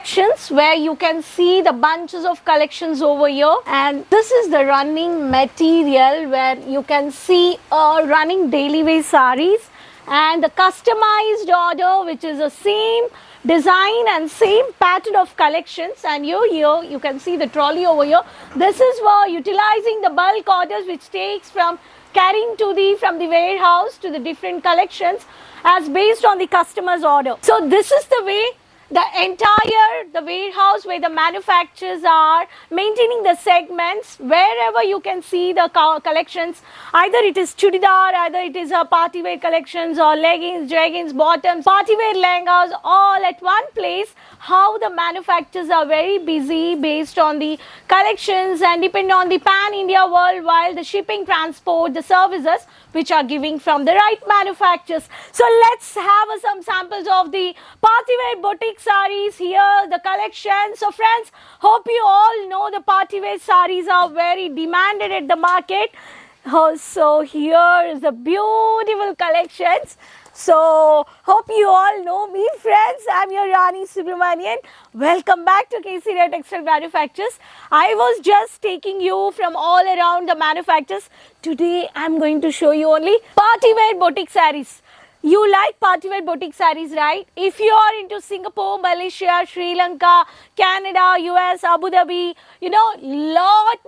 collections where you can see the bunches of collections over here, and this is the running material where you can see running daily wear sarees and the customized order, which is the same design and same pattern of collections. And here you can see the trolley over here. This is for utilizing the bulk orders which takes from carrying from the warehouse to the different collections as based on the customer's order. So this is the way the warehouse where the manufacturers are maintaining the segments. Wherever you can see the collections, either it is chudidar, either it is a party wear collections or leggings, jeggings, bottoms, party wear lehengas, all at one place. How the manufacturers are very busy based on the collections and depend on the pan India worldwide, the shipping, transport, the services which are giving from the right manufacturers. So let's have some samples of the party wear boutique sarees here, the collection. So friends, hope you all know the party wear sarees are very demanded at the market. So here is the beautiful collections. So hope you all know me, friends. I'm your Rani Subramanian. Welcome back to Kesaria Textile Manufacturers. I was just taking you from all around the manufacturers. Today I'm going to show you only party wear boutique sarees. You like party wear boutique sarees, right? If you are into Singapore, Malaysia, Sri Lanka, Canada, US, Abu Dhabi,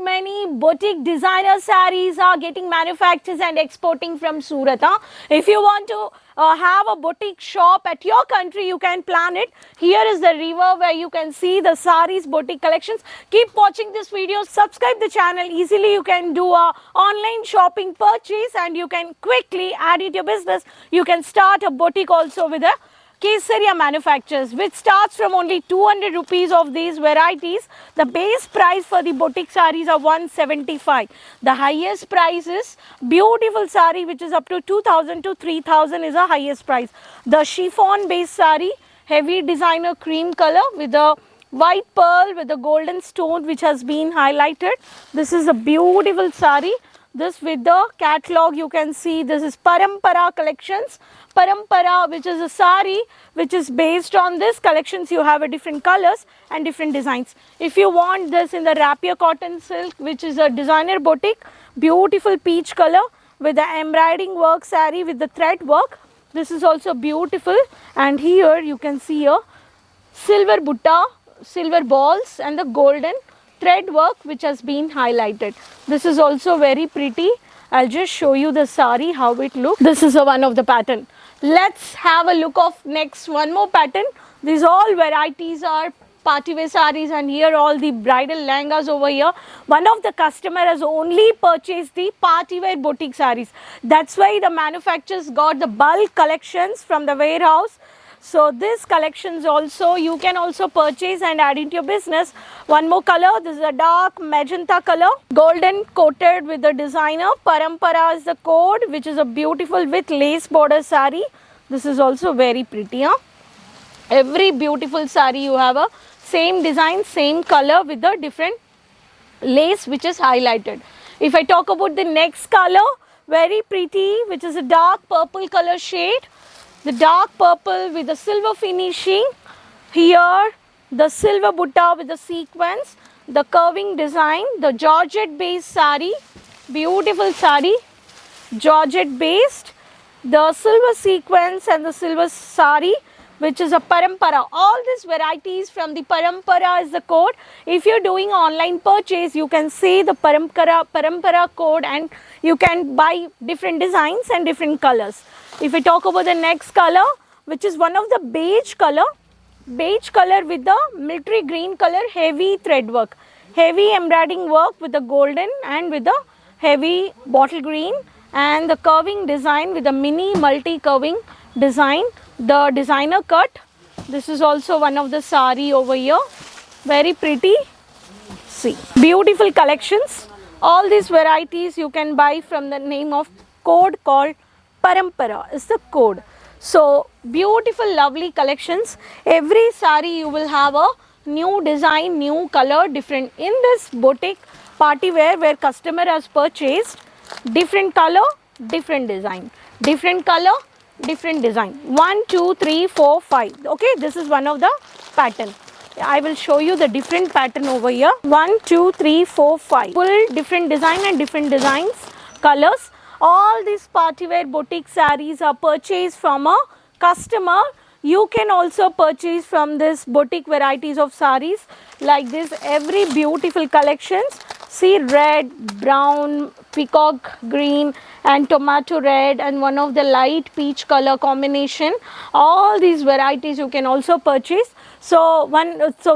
many boutique designer sarees are getting manufactured and exporting from Surat. If you want to have a boutique shop at your country, you can plan it. Here is the river where you can see the sarees boutique collections. Keep watching this video, subscribe the channel. Easily you can do a online shopping purchase and you can quickly add it to your business. You can start a boutique also with a Kesaria Manufacturers, which starts from only 200 rupees of these varieties. The base price for the boutique sarees are 175. The highest price is beautiful saree, which is up to 2000 to 3000 is the highest price. The chiffon base saree, heavy designer cream color with a white pearl with a golden stone which has been highlighted. This is a beautiful saree. This with the catalog you can see, this is Parampara collections. Parampara, which is a sari which is based on this collections. You have a different colors and different designs. If you want this in the rapier cotton silk, which is a designer boutique, beautiful peach color with the embroidering work sari with the thread work. This is also beautiful, and here you can see a silver butta, silver balls and the golden thread work which has been highlighted. This is also very pretty. I'll just show you the sari how it looks. This is one of the pattern. Let's have a look of next one more pattern. These all varieties are party wear sarees, and here all the bridal lehengas over here. One of the customer has only purchased the party wear boutique sarees. That's why the manufacturers got the bulk collections from the warehouse. So this collections also you can also purchase and add into your business. One more color, this is a dark magenta color, golden coated with the designer. Parampara is the code, which is a beautiful with lace border sari. This is also very pretty. Every beautiful sari you have a same design, same color with the different lace which is highlighted. If I talk about the next color, very pretty, which is a dark purple color shade. The dark purple with the silver finishing. Here the silver butta with the sequence, the curving design, the georgette based sari, beautiful sari, georgette based, the silver sequence and the silver sari, which is a parampara. All these varieties from the parampara is the code. If you're doing online purchase, you can say the parampara code and you can buy different designs and different colors. If we talk about the next color, which is one of the beige color with the military green color, heavy thread work, heavy embroidering work with the golden and with the heavy bottle green, and the curving design with the mini multi curving design, the designer cut. This is also one of the sari over here, very pretty. See, beautiful collections. All these varieties you can buy from the name of code called Parampara is the code. So beautiful lovely collections. Every sari you will have a new design, new color, different. In this boutique party wear where customer has purchased different color, different design, different color, different design. 1, 2, 3, 4, 5. Okay, this is one of the pattern. I will show you the different pattern over here. 1, 2, 3, 4, 5. Full different design and different designs, colors. All these party wear boutique sarees are purchased from a customer. You can also purchase from this boutique varieties of sarees like this. Every beautiful collections. See, red, brown, peacock green and tomato red and one of the light peach color combination. All these varieties you can also purchase. So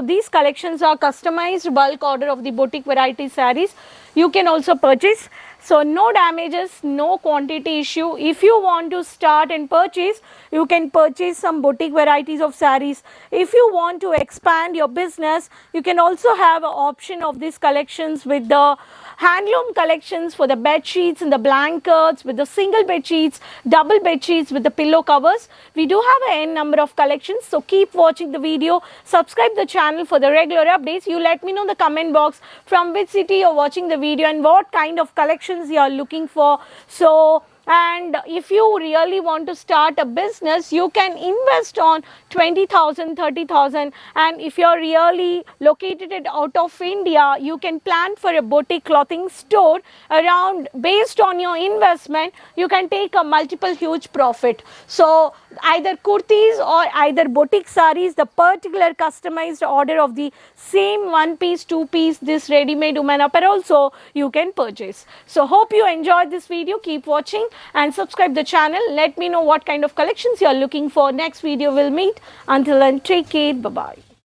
these collections are customized bulk order of the boutique variety sarees. You can also purchase. So no damages, no quantity issue. If you want to start and purchase, you can purchase some boutique varieties of sarees. If you want to expand your business, you can also have an option of these collections with the handloom collections for the bed sheets and the blankets, with the single bed sheets, double bed sheets with the pillow covers. We do have an n number of collections, so keep watching the video. Subscribe the channel for the regular updates. You let me know in the comment box from which city you're watching the video and what kind of collections you are looking for. So, and if you really want to start a business, you can invest on 20,000, 30,000, and if you're really located out of India, you can plan for a boutique clothing store around. Based on your investment, you can take a multiple huge profit. So either kurtis or either boutique sarees, the particular customized order of the same one piece, two piece, this ready-made women apparel also you can purchase. So hope you enjoyed this video. Keep watching and subscribe the channel. Let me know what kind of collections you are looking for. Next video we'll meet. Until then, take care. Bye bye.